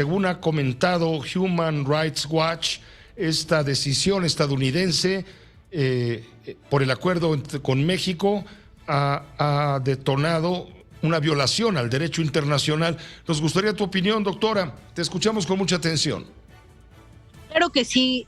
Según ha comentado Human Rights Watch, esta decisión estadounidense por el acuerdo con México ha detonado una violación al derecho internacional. Nos gustaría tu opinión, doctora. Te escuchamos con mucha atención. Claro que sí,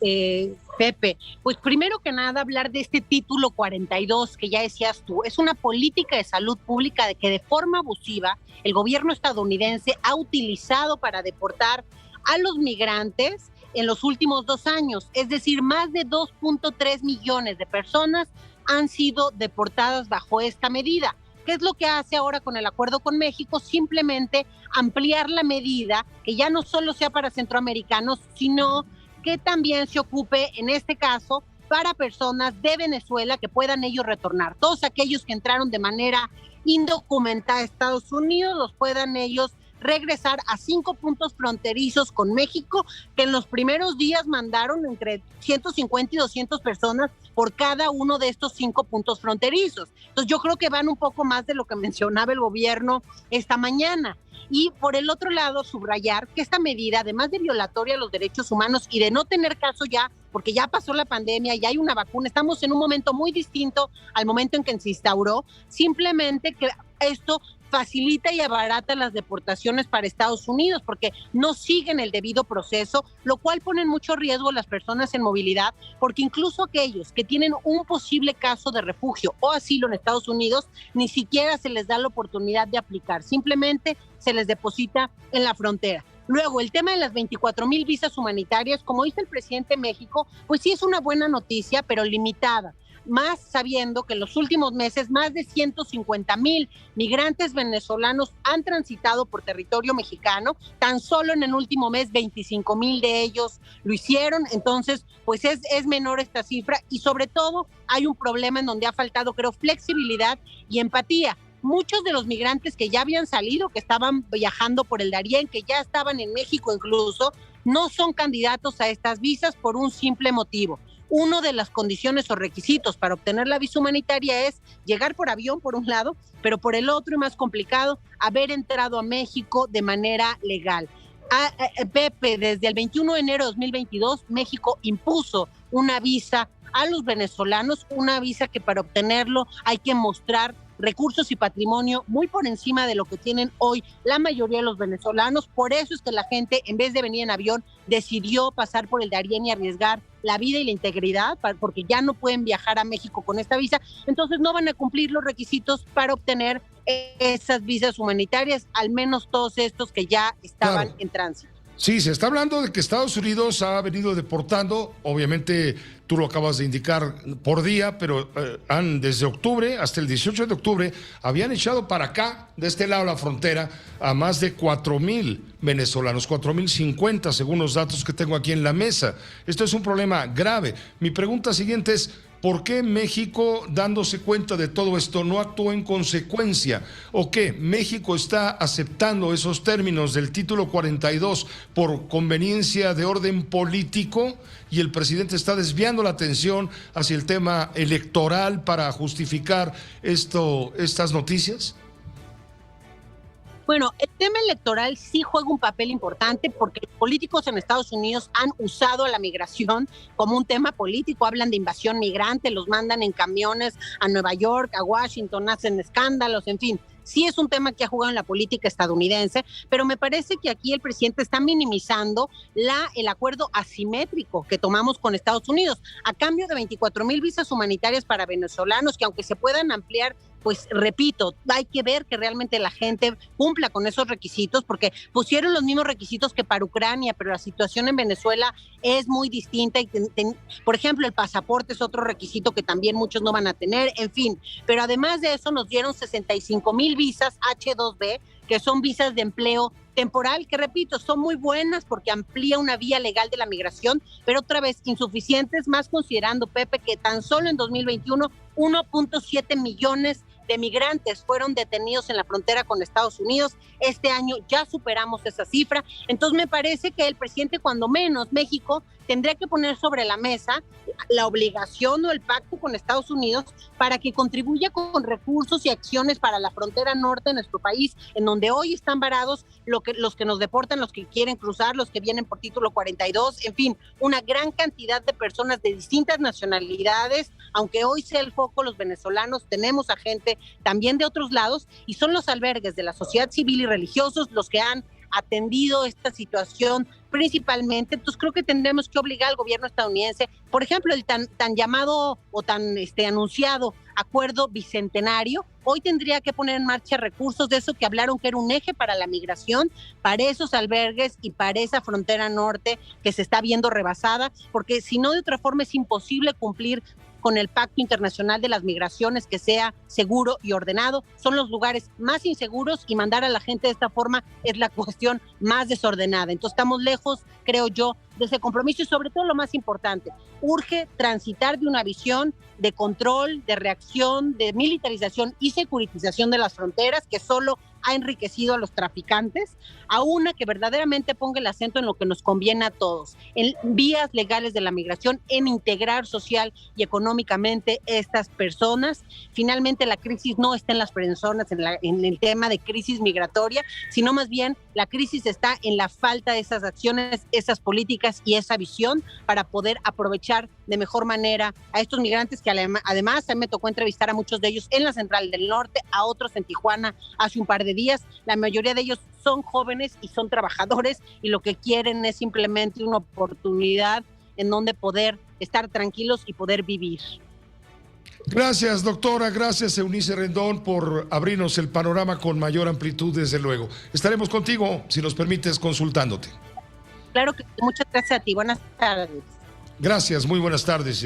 Pepe. Pues primero que nada hablar de este título 42 que ya decías tú. Es una política de salud pública de que de forma abusiva el gobierno estadounidense ha utilizado para deportar a los migrantes en los últimos 2 años. Es decir, más de 2.3 millones de personas han sido deportadas bajo esta medida. ¿Qué es lo que hace ahora con el acuerdo con México? Simplemente ampliar la medida, que ya no solo sea para centroamericanos, sino que también se ocupe, en este caso, para personas de Venezuela que puedan ellos retornar. Todos aquellos que entraron de manera indocumentada a Estados Unidos, los puedan ellos regresar a 5 puntos fronterizos con México, que en los primeros días mandaron entre 150 y 200 personas por cada uno de estos 5 puntos fronterizos. Entonces yo creo que van un poco más de lo que mencionaba el gobierno esta mañana. Y por el otro lado, subrayar que esta medida, además de violatoria a los derechos humanos y de no tener caso ya, porque ya pasó la pandemia, ya hay una vacuna, estamos en un momento muy distinto al momento en que se instauró, simplemente que esto facilita y abarata las deportaciones para Estados Unidos porque no siguen el debido proceso, lo cual pone en mucho riesgo a las personas en movilidad, porque incluso aquellos que tienen un posible caso de refugio o asilo en Estados Unidos, ni siquiera se les da la oportunidad de aplicar, simplemente se les deposita en la frontera. Luego, el tema de las 24,000 visas humanitarias, como dice el presidente de México, pues sí es una buena noticia, pero limitada. Más sabiendo que en los últimos meses más de 150,000 migrantes venezolanos han transitado por territorio mexicano, tan solo en el último mes 25,000 de ellos lo hicieron, entonces pues es menor esta cifra y sobre todo hay un problema en donde ha faltado, creo, flexibilidad y empatía. Muchos de los migrantes que ya habían salido, que estaban viajando por el Darién, que ya estaban en México incluso, no son candidatos a estas visas por un simple motivo. Una de las condiciones o requisitos para obtener la visa humanitaria es llegar por avión, por un lado, pero por el otro y más complicado, haber entrado a México de manera legal. Pepe, desde el 21 de enero de 2022, México impuso una visa a los venezolanos, una visa que para obtenerlo hay que mostrar recursos y patrimonio muy por encima de lo que tienen hoy la mayoría de los venezolanos. Por eso es que la gente, en vez de venir en avión, decidió pasar por el Darién y arriesgar la vida y la integridad, porque ya no pueden viajar a México con esta visa, entonces no van a cumplir los requisitos para obtener esas visas humanitarias, al menos todos estos que ya estaban en tránsito. Sí, se está hablando de que Estados Unidos ha venido deportando, obviamente tú lo acabas de indicar por día, pero desde octubre hasta el 18 de octubre habían echado para acá, de este lado de la frontera, a más de 4,000 venezolanos, 4,050 según los datos que tengo aquí en la mesa. Esto es un problema grave. Mi pregunta siguiente es, ¿por qué México, dándose cuenta de todo esto, no actuó en consecuencia? ¿O qué? ¿México está aceptando esos términos del título 42 por conveniencia de orden político y el presidente está desviando la atención hacia el tema electoral para justificar estas noticias? Bueno, el tema electoral sí juega un papel importante porque los políticos en Estados Unidos han usado a la migración como un tema político, hablan de invasión migrante, los mandan en camiones a Nueva York, a Washington, hacen escándalos, en fin. Sí es un tema que ha jugado en la política estadounidense, pero me parece que aquí el presidente está minimizando el acuerdo asimétrico que tomamos con Estados Unidos, a cambio de 24,000 visas humanitarias para venezolanos, que aunque se puedan ampliar, pues repito, hay que ver que realmente la gente cumpla con esos requisitos, porque pusieron los mismos requisitos que para Ucrania, pero la situación en Venezuela es muy distinta. Por ejemplo, el pasaporte es otro requisito que también muchos no van a tener, en fin. Pero además de eso nos dieron 65,000 visas H2B, que son visas de empleo temporal, que repito, son muy buenas porque amplía una vía legal de la migración, pero otra vez insuficientes, más considerando, Pepe, que tan solo en 2021 1.7 millones de migrantes fueron detenidos en la frontera con Estados Unidos. Este año ya superamos esa cifra. Entonces me parece que el presidente, cuando menos, México, tendría que poner sobre la mesa la obligación o el pacto con Estados Unidos para que contribuya con recursos y acciones para la frontera norte de nuestro país, en donde hoy están varados los que nos deportan, los que quieren cruzar, los que vienen por título 42, en fin, una gran cantidad de personas de distintas nacionalidades. Aunque hoy sea el foco los venezolanos, tenemos a gente también de otros lados, y son los albergues de la sociedad civil y religiosos los que han atendido esta situación principalmente. Entonces creo que tendremos que obligar al gobierno estadounidense, por ejemplo, el tan llamado o tan anunciado acuerdo bicentenario, hoy tendría que poner en marcha recursos de eso que hablaron que era un eje para la migración, para esos albergues y para esa frontera norte que se está viendo rebasada, porque si no, de otra forma es imposible cumplir con el Pacto Internacional de las Migraciones, que sea seguro y ordenado. Son los lugares más inseguros, y mandar a la gente de esta forma es la cuestión más desordenada. Entonces estamos lejos, creo yo, de ese compromiso, y sobre todo lo más importante, urge transitar de una visión de control, de reacción, de militarización y securitización de las fronteras, que solo ha enriquecido a los traficantes, a una que verdaderamente ponga el acento en lo que nos conviene a todos, en vías legales de la migración, en integrar social y económicamente estas personas. Finalmente, la crisis no está en las personas, en el tema de crisis migratoria, sino más bien la crisis está en la falta de esas acciones, esas políticas y esa visión para poder aprovechar de mejor manera a estos migrantes, que además a mí me tocó entrevistar a muchos de ellos en la Central del Norte, a otros en Tijuana hace un par de días. La mayoría de ellos son jóvenes y son trabajadores, y lo que quieren es simplemente una oportunidad en donde poder estar tranquilos y poder vivir. Gracias, doctora. Gracias, Eunice Rendón, por abrirnos el panorama con mayor amplitud, desde luego. Estaremos contigo, si nos permites, consultándote. Claro que muchas gracias a ti. Buenas tardes. Gracias, muy buenas tardes.